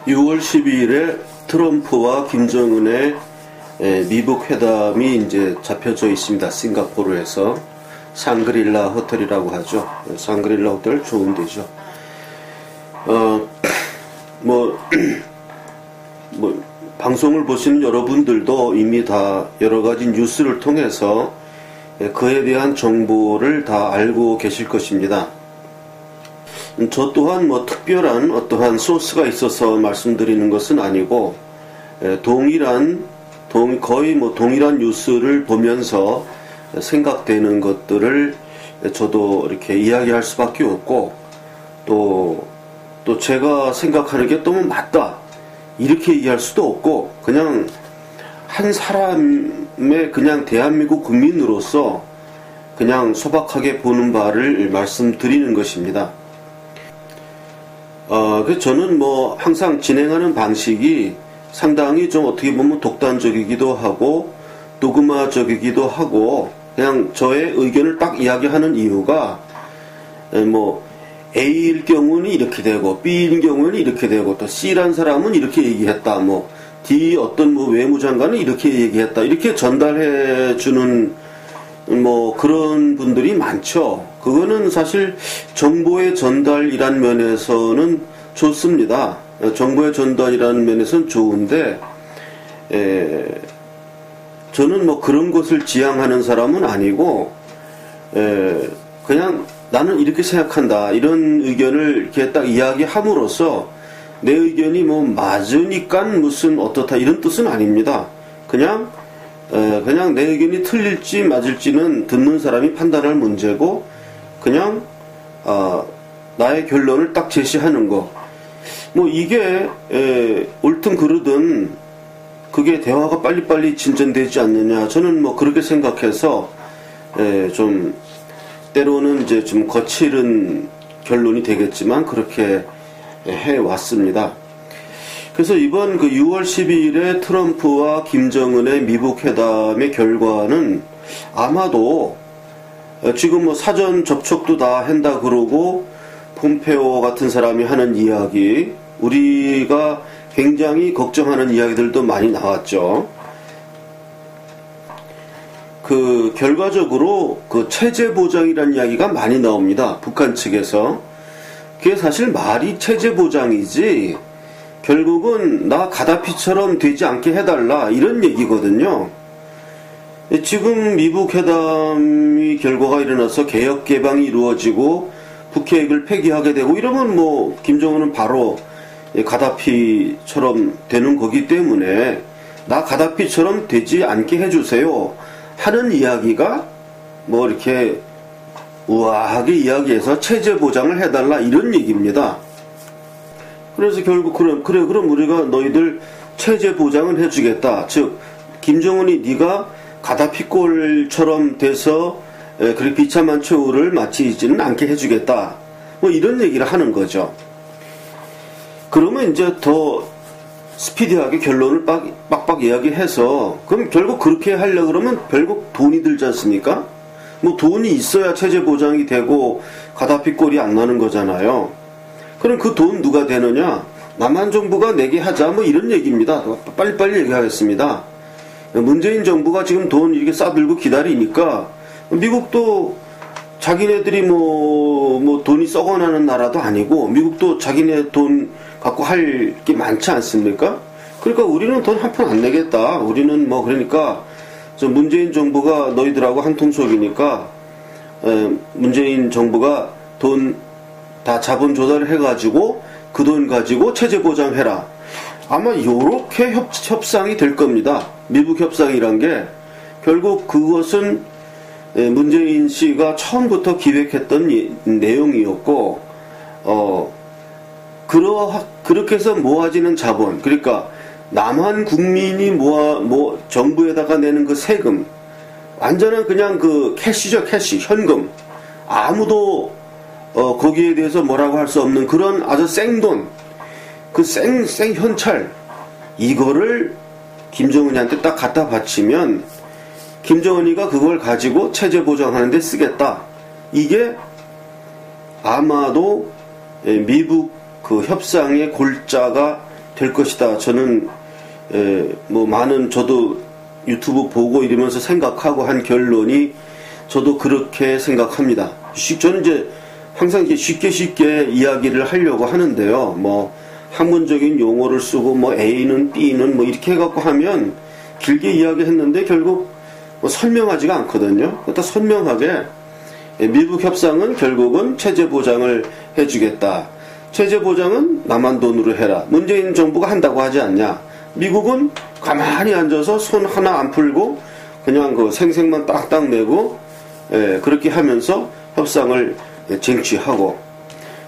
6월 12일에 트럼프와 김정은의 미북 회담이 이제 잡혀져 있습니다. 싱가포르에서 샹그릴라 호텔이라고 하죠. 샹그릴라 호텔 좋은 데죠. 방송을 보시는 여러분들도 이미 다 여러 가지 뉴스를 통해서 그에 대한 정보를 다 알고 계실 것입니다. 저 또한 특별한 어떠한 소스가 있어서 말씀드리는 것은 아니고, 거의 동일한 뉴스를 보면서 생각되는 것들을 저도 이렇게 이야기할 수밖에 없고, 또 제가 생각하는 게 또 맞다 이렇게 얘기할 수도 없고, 그냥 한 사람의 그냥 대한민국 국민으로서 그냥 소박하게 보는 바를 말씀드리는 것입니다. 그래서 저는 항상 진행하는 방식이 상당히 좀 어떻게 보면 독단적이기도 하고 도그마적이기도 하고, 그냥 저의 의견을 딱 이야기하는 이유가 A일 경우는 이렇게 되고 B일 경우는 이렇게 되고 또 C란 사람은 이렇게 얘기했다, D 어떤 외무장관은 이렇게 얘기했다, 이렇게 전달해 주는 그런 분들이 많죠. 그거는 사실 정보의 전달이란 면에서는 좋습니다. 정보의 전달이라는 면에서는 좋은데, 저는 그런 것을 지향하는 사람은 아니고, 그냥 나는 이렇게 생각한다, 이런 의견을 이렇게 딱 이야기함으로써 내 의견이 맞으니까 무슨 어떻다 이런 뜻은 아닙니다. 그냥 내 의견이 틀릴지 맞을지는 듣는 사람이 판단할 문제고, 그냥 나의 결론을 딱 제시하는 거, 이게 옳든 그르든 그게 대화가 빨리빨리 진전되지 않느냐, 저는 그렇게 생각해서 좀 때로는 이제 좀 거칠은 결론이 되겠지만 그렇게 해왔습니다. 그래서 이번 6월 12일에 트럼프와 김정은의 미북 회담의 결과는 아마도 지금 사전 접촉도 다 한다 그러고, 폼페오 같은 사람이 하는 이야기, 우리가 굉장히 걱정하는 이야기들도 많이 나왔죠. 결과적으로 체제 보장이라는 이야기가 많이 나옵니다. 북한 측에서. 그게 사실 말이 체제 보장이지 결국은 나 가다피처럼 되지 않게 해달라 이런 얘기거든요. 지금 미북 회담이 결과가 일어나서 개혁 개방이 이루어지고 북핵을 폐기하게 되고 이러면 김정은은 바로 가다피처럼 되는 거기 때문에 나 가다피처럼 되지 않게 해주세요 하는 이야기가 이렇게 우아하게 이야기해서 체제 보장을 해달라 이런 얘기입니다. 그래서 결국 그럼 우리가 너희들 체제 보장을 해주겠다. 즉 김정은이 네가 가다피꼴처럼 돼서 그렇게 비참한 최후를 마치지는 않게 해주겠다, 이런 얘기를 하는 거죠. 그러면 이제 더 스피디하게 결론을 빡빡 이야기해서, 그럼 결국 그렇게 하려고 그러면 결국 돈이 들지 않습니까? 돈이 있어야 체제 보장이 되고 가다피꼴이 안 나는 거잖아요. 그럼 그 돈 누가 되느냐? 남한 정부가 내게 하자, 이런 얘기입니다. 빨리빨리 얘기하겠습니다. 문재인 정부가 지금 돈 이렇게 싸들고 기다리니까 미국도 자기네들이 돈이 썩어나는 나라도 아니고 미국도 자기네 돈 갖고 할 게 많지 않습니까? 그러니까 우리는 돈 한 푼 안 내겠다. 우리는 그러니까 문재인 정부가 너희들하고 한통속이니까 문재인 정부가 돈 다 자본 조달을 해가지고 그 돈 가지고 체제 보장해라. 아마 요렇게 협상이 될 겁니다. 미북 협상이란 게 결국 그것은 문재인 씨가 처음부터 기획했던 내용이었고, 그렇게 해서 모아지는 자본, 그러니까 남한 국민이 정부에다가 내는 그 세금, 완전한 그냥 캐시죠, 캐시, 현금. 아무도 거기에 대해서 뭐라고 할 수 없는 그런 아주 생돈, 현찰, 이거를 김정은이한테 딱 갖다 바치면 김정은이가 그걸 가지고 체제 보장하는 데 쓰겠다. 이게 아마도 미북 협상의 골자가 될 것이다. 저는 뭐 많은 저도 유튜브 보고 이러면서 생각하고 한 결론이 저도 그렇게 생각합니다. 저는 이제 항상 이렇게 쉽게 이야기를 하려고 하는데요. 뭐 학문적인 용어를 쓰고 뭐 A는 B는 뭐 이렇게 해갖고 하면 길게 이야기했는데 결국 뭐 설명하지가 않거든요. 그러니까 선명하게 미북 협상은 결국은 체제 보장을 해주겠다. 체제 보장은 남한 돈으로 해라. 문재인 정부가 한다고 하지 않냐. 미국은 가만히 앉아서 손 하나 안 풀고 그냥 그 생색만 딱딱 내고 그렇게 하면서 협상을 쟁취하고.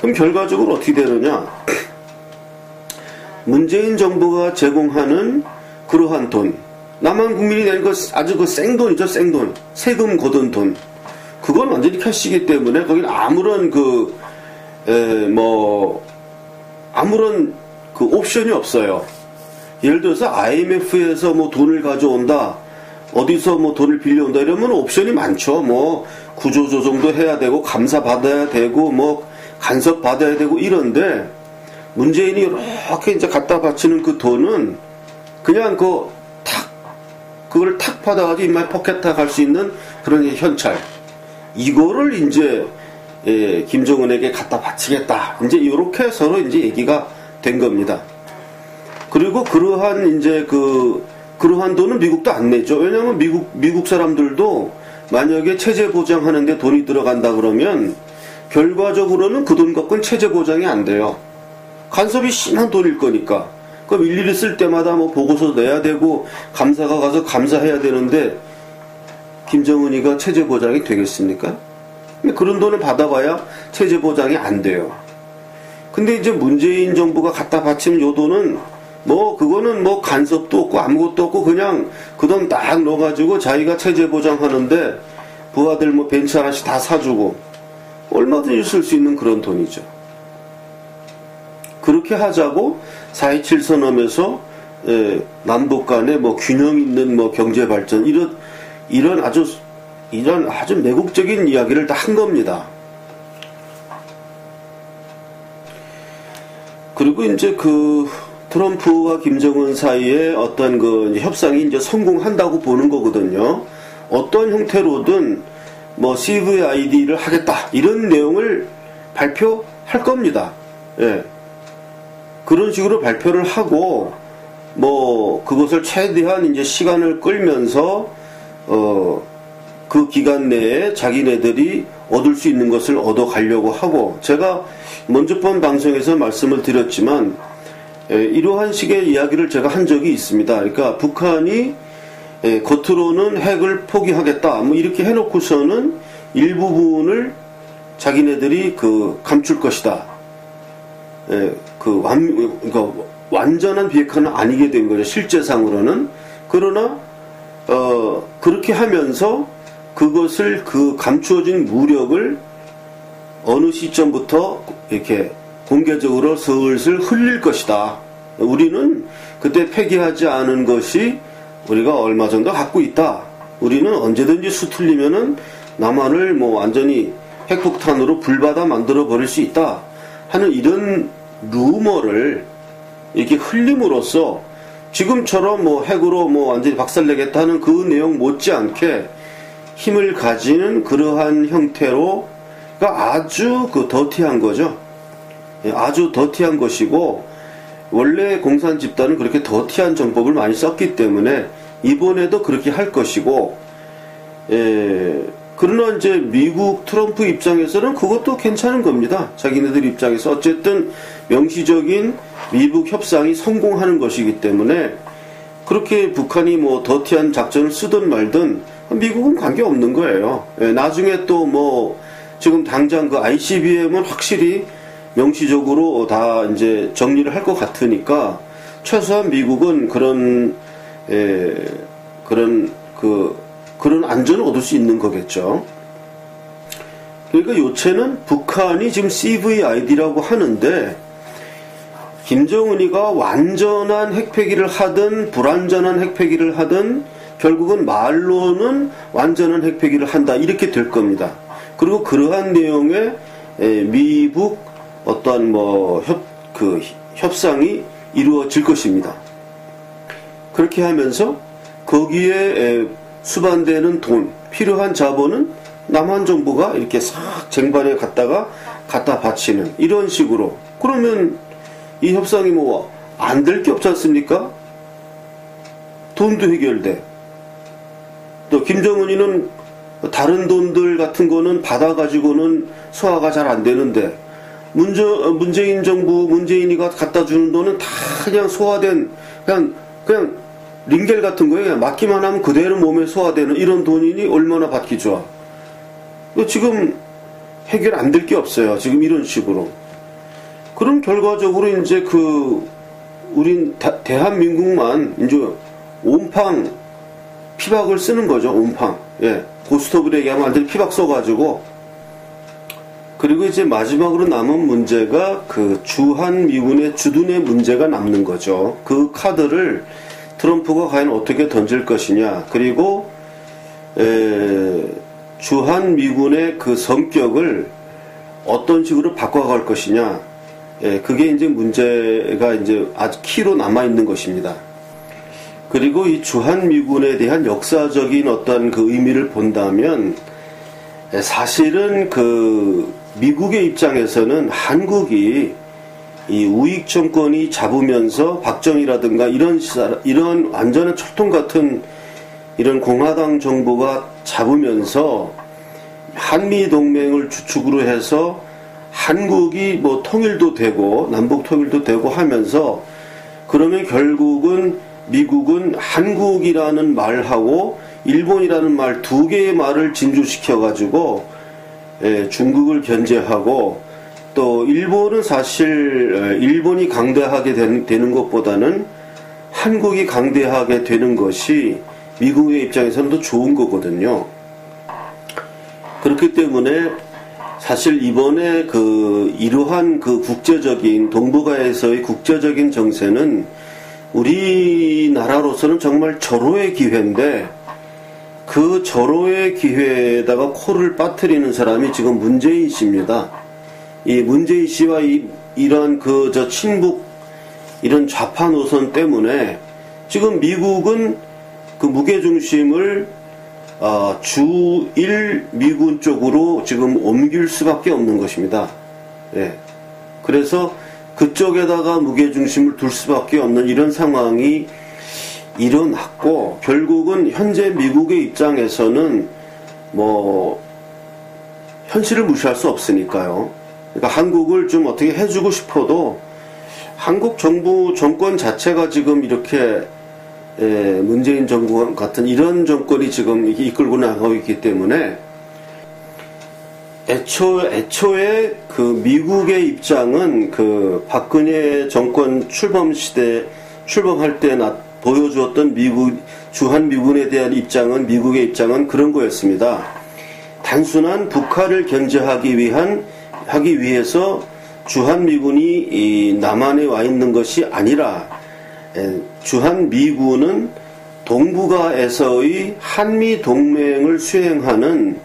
그럼 결과적으로 어떻게 되느냐. 문재인 정부가 제공하는 그러한 돈, 남한 국민이 내는 거 아주 그 생돈이죠. 생돈. 세금 거둔 돈. 그건 완전히 캐시이기 때문에 거기는 아무런 아무런 그 옵션이 없어요. 예를 들어서 IMF에서 뭐 돈을 가져온다, 어디서 뭐 돈을 빌려온다 이러면 옵션이 많죠. 뭐 구조조정도 해야 되고 감사 받아야 되고 뭐 간섭 받아야 되고 이런데 문재인이 이렇게 이제 갖다 바치는 그 돈은 그냥 그걸 탁 받아가지고 인마에 포켓탁 할 수 있는 그런 현찰. 이거를 이제 김정은에게 갖다 바치겠다. 이제 이렇게 서로 이제 얘기가 된 겁니다. 그리고 그러한 돈은 미국도 안 내죠. 왜냐하면 미국 사람들도 만약에 체제 보장하는데 돈이 들어간다 그러면 결과적으로는 그 돈 갖고는 체제 보장이 안 돼요. 간섭이 심한 돈일 거니까. 그럼 일일이 쓸 때마다 뭐 보고서 내야 되고 감사가 가서 감사해야 되는데 김정은이가 체제 보장이 되겠습니까? 그런 돈을 받아봐야 체제 보장이 안 돼요. 근데 이제 문재인 정부가 갖다 바치는 요 돈은 그거는 간섭도 없고 아무것도 없고 그냥 그 돈 딱 넣어가지고 자기가 체제 보장하는데 부하들 벤츠 하나씩 다 사주고 얼마든지 쓸 수 있는 그런 돈이죠. 그렇게 하자고 4.27 선언에서 남북 간에 균형 있는 경제 발전 이런 아주 매국적인 이야기를 다 한 겁니다. 그리고 이제 트럼프와 김정은 사이에 어떤 협상이 이제 성공한다고 보는 거거든요. 어떤 형태로든 CVID를 하겠다 이런 내용을 발표할 겁니다. 예. 그런 식으로 발표를 하고 그것을 최대한 이제 시간을 끌면서 그 기간 내에 자기네들이 얻을 수 있는 것을 얻어가려고 하고, 제가 먼저 번 방송에서 말씀을 드렸지만 이러한 식의 이야기를 제가 한 적이 있습니다. 그러니까 북한이 겉으로는 핵을 포기하겠다 이렇게 해놓고서는 일부분을 자기네들이 감출 것이다. 그러니까 완전한 비핵화는 아니게 된 거죠. 실제상으로는. 그러나 그렇게 하면서 그것을 감추어진 무력을 어느 시점부터 이렇게 공개적으로 슬슬 흘릴 것이다. 우리는 그때 폐기하지 않은 것이 우리가 얼마 정도 갖고 있다. 우리는 언제든지 수틀리면은 남한을 완전히 핵폭탄으로 불바다 만들어 버릴 수 있다 하는 이런 루머를 이렇게 흘림으로써 지금처럼 핵으로 완전히 박살내겠다 하는 그 내용 못지않게 힘을 가지는 그러한 형태로, 그러니까 아주 더티한 거죠. 아주 더티한 것이고, 원래 공산 집단은 그렇게 더티한 정법을 많이 썼기 때문에 이번에도 그렇게 할 것이고, 그러나 이제 미국 트럼프 입장에서는 그것도 괜찮은 겁니다. 자기네들 입장에서 어쨌든 명시적인 미북 협상이 성공하는 것이기 때문에 그렇게 북한이 더티한 작전을 쓰든 말든 미국은 관계없는 거예요. 나중에 또 지금 당장 ICBM은 확실히 명시적으로 다 이제 정리를 할 것 같으니까 최소한 미국은 그런 안전을 얻을 수 있는 거겠죠. 그러니까 요체는 북한이 지금 CVID라고 하는데 김정은이가 완전한 핵폐기를 하든 불완전한 핵폐기를 하든 결국은 말로는 완전한 핵폐기를 한다 이렇게 될 겁니다. 그리고 그러한 내용의 미북 어떤 협상이 이루어질 것입니다. 그렇게 하면서 거기에 수반되는 돈, 필요한 자본은 남한 정부가 이렇게 싹 쟁반에 갖다 바치는 이런 식으로. 그러면 이 협상이 뭐 안 될 게 없지 않습니까? 돈도 해결돼. 또 김정은이는 다른 돈들 같은 거는 받아가지고는 소화가 잘 안 되는데 문재인 정부, 문재인이가 갖다 주는 돈은 다 그냥 소화된 그냥 링겔 같은 거에 맞기만 하면 그대로 몸에 소화되는 이런 돈이니 얼마나 받기 좋아. 지금 해결 안 될 게 없어요. 지금 이런 식으로. 그럼 결과적으로 이제 우린 대한민국만 이제 온팡 피박을 쓰는 거죠. 온팡. 예. 고스톱으로 얘기하면 완전히 피박 써가지고. 그리고 이제 마지막으로 남은 문제가 주한미군의 주둔의 문제가 남는 거죠. 그 카드를 트럼프가 과연 어떻게 던질 것이냐. 그리고 주한미군의 그 성격을 어떤 식으로 바꿔갈 것이냐. 그게 이제 문제가 이제 아주 키로 남아있는 것입니다. 그리고 이 주한미군에 대한 역사적인 어떤 그 의미를 본다면 사실은 미국의 입장에서는 한국이 이 우익 정권이 잡으면서 박정희라든가 이런 완전한 철통 같은 이런 공화당 정부가 잡으면서 한미 동맹을 주축으로 해서 한국이 뭐 통일도 되고 남북 통일도 되고 하면서 그러면 결국은 미국은 한국이라는 말하고 일본이라는 말 두 개의 말을 진주시켜 가지고 중국을 견제하고 또 일본은 사실 일본이 강대하게 되는 것보다는 한국이 강대하게 되는 것이 미국의 입장에서는 더 좋은 거거든요. 그렇기 때문에 사실 이번에 이러한 국제적인 동북아에서의 국제적인 정세는 우리나라로서는 정말 절호의 기회인데 그 절호의 기회에다가 코를 빠뜨리는 사람이 지금 문재인 씨입니다. 이 문재인 씨와 이런 친북 이런 좌파 노선 때문에 지금 미국은 그 무게중심을 주1 미군 쪽으로 지금 옮길 수밖에 없는 것입니다. 예. 그래서 그쪽에다가 무게중심을 둘 수밖에 없는 이런 상황이 일어났고 결국은 현재 미국의 입장에서는 뭐 현실을 무시할 수 없으니까요. 그러니까 한국을 좀 어떻게 해주고 싶어도 한국 정부 정권 자체가 지금 이렇게 문재인 정부 같은 이런 정권이 지금 이끌고 나가고 있기 때문에 애초에 미국의 입장은 박근혜 정권 출범할 때 보여주었던 주한미군에 대한 미국의 입장은 그런 거였습니다. 단순한 북한을 견제하기 위해서 주한미군이 남한에 와 있는 것이 아니라 주한미군은 동북아에서의 한미동맹을 수행하는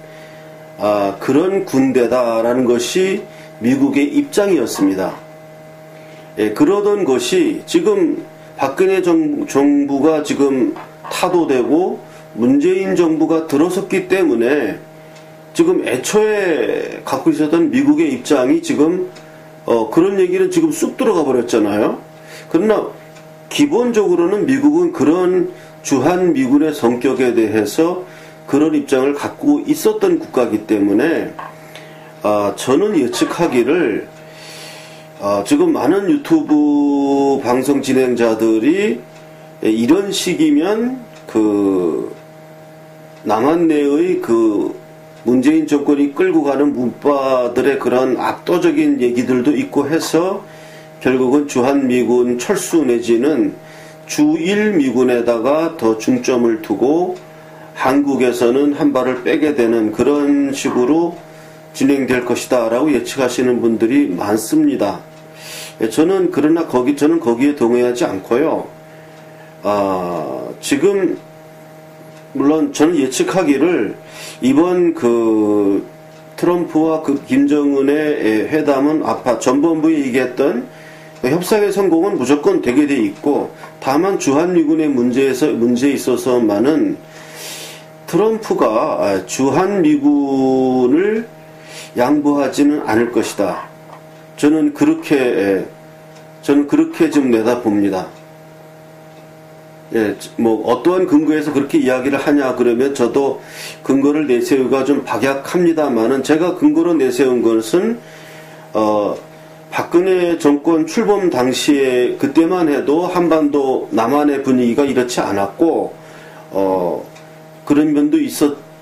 그런 군대다라는 것이 미국의 입장이었습니다. 그러던 것이 지금 박근혜 정부가 지금 타도되고 문재인 정부가 들어섰기 때문에 지금 애초에 갖고 있었던 미국의 입장이 지금 그런 얘기는 지금 쑥 들어가 버렸잖아요. 그러나 기본적으로는 미국은 그런 주한미군의 성격에 대해서 그런 입장을 갖고 있었던 국가이기 때문에 저는 예측하기를 지금 많은 유튜브 방송 진행자들이 이런 식이면 남한 내의 문재인 정권이 끌고 가는 문파들의 그런 압도적인 얘기들도 있고 해서 결국은 주한미군 철수 내지는 주1 미군에다가 더 중점을 두고 한국에서는 한 발을 빼게 되는 그런 식으로 진행될 것이다 라고 예측하시는 분들이 많습니다. 저는 거기에 동의하지 않고요. 지금 물론 저는 예측하기를 이번 트럼프와 김정은의 회담은 전번부에 얘기했던 협상의 성공은 무조건 되게 돼 있고, 다만 주한미군의 문제에 있어서만은 트럼프가 주한미군을 양보하지는 않을 것이다. 저는 그렇게 좀 내다봅니다. 예, 뭐 어떠한 근거에서 그렇게 이야기를 하냐 그러면 저도 근거를 내세우기가 좀 박약합니다만은, 제가 근거로 내세운 것은 박근혜 정권 출범 당시에 그때만 해도 한반도 남한의 분위기가 이렇지 않았고 그런 면도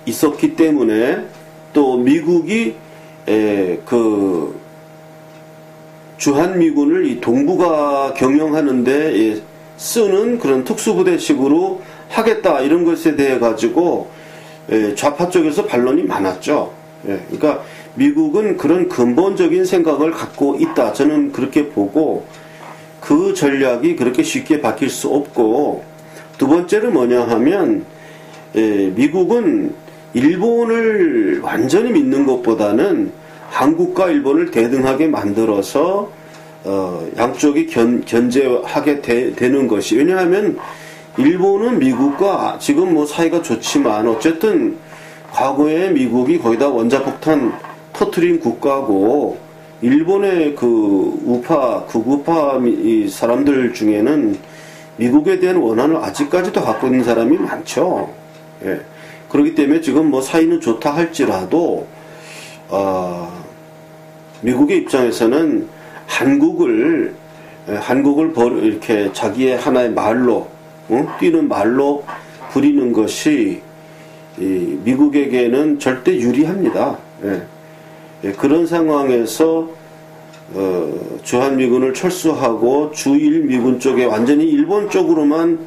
있었기 때문에, 또 미국이 그 주한미군을 이 동북아 경영하는데 쓰는 그런 특수부대식으로 하겠다, 이런 것에 대해 가지고 좌파 쪽에서 반론이 많았죠. 그러니까 미국은 그런 근본적인 생각을 갖고 있다, 저는 그렇게 보고, 그 전략이 그렇게 쉽게 바뀔 수 없고, 두 번째는 뭐냐 하면 미국은 일본을 완전히 믿는 것보다는 한국과 일본을 대등하게 만들어서 양쪽이 견제하게 되는 것이, 왜냐하면 일본은 미국과 지금 뭐 사이가 좋지만 어쨌든 과거에 미국이 거기다 원자폭탄 터트린 국가고, 일본의 극우파 사람들 중에는 미국에 대한 원한을 아직까지도 갖고 있는 사람이 많죠. 예. 그렇기 때문에 지금 뭐 사이는 좋다 할지라도 미국의 입장에서는 한국을 이렇게 자기의 하나의 말로, 뛰는 말로 부리는 것이 미국에게는 절대 유리합니다. 예. 그런 상황에서 주한미군을 철수하고 주일미군 쪽에 완전히 일본 쪽으로만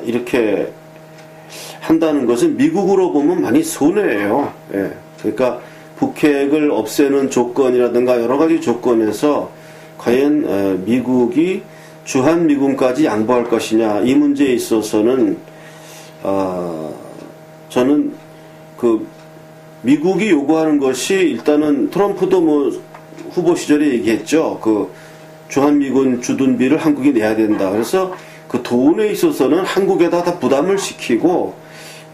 이렇게 한다는 것은 미국으로 보면 많이 손해예요. 예. 그러니까 북핵을 없애는 조건이라든가 여러 가지 조건에서 과연 미국이 주한미군까지 양보할 것이냐, 이 문제에 있어서는 저는 그 미국이 요구하는 것이, 일단은 트럼프도 뭐 후보 시절에 얘기했죠. 그 주한미군 주둔비를 한국이 내야 된다. 그래서 그 돈에 있어서는 한국에다 다 부담을 시키고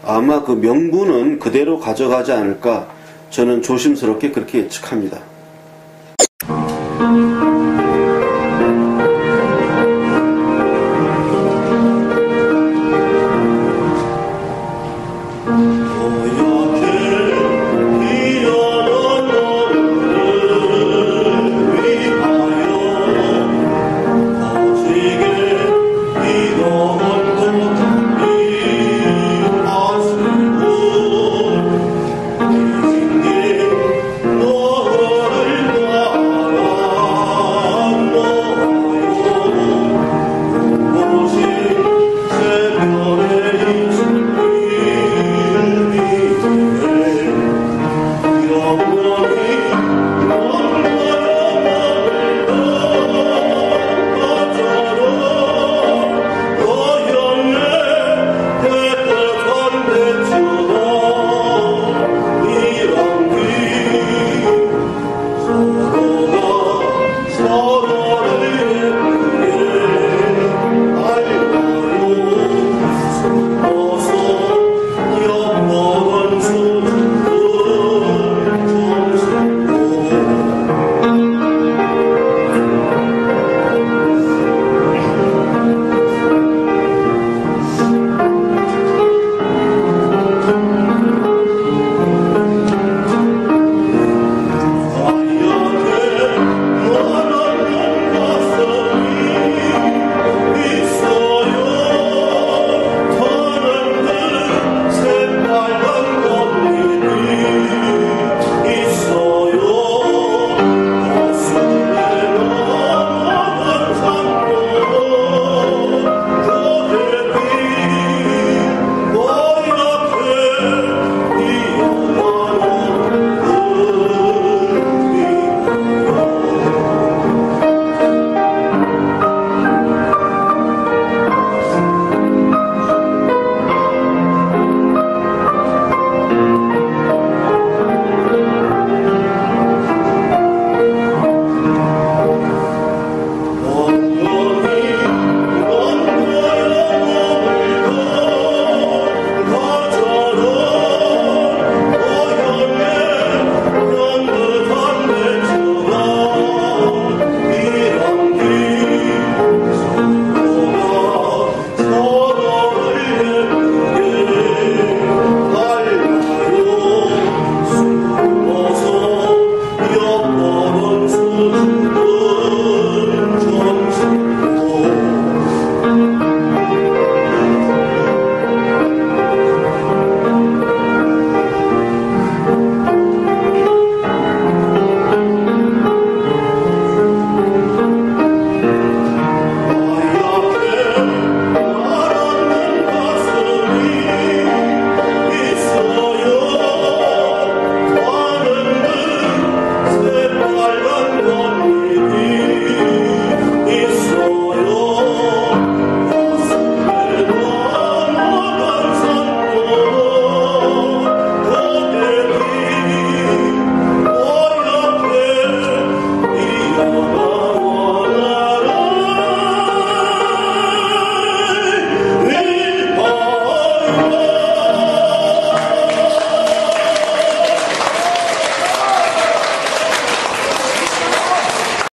아마 그 명분은 그대로 가져가지 않을까, 저는 조심스럽게 그렇게 예측합니다.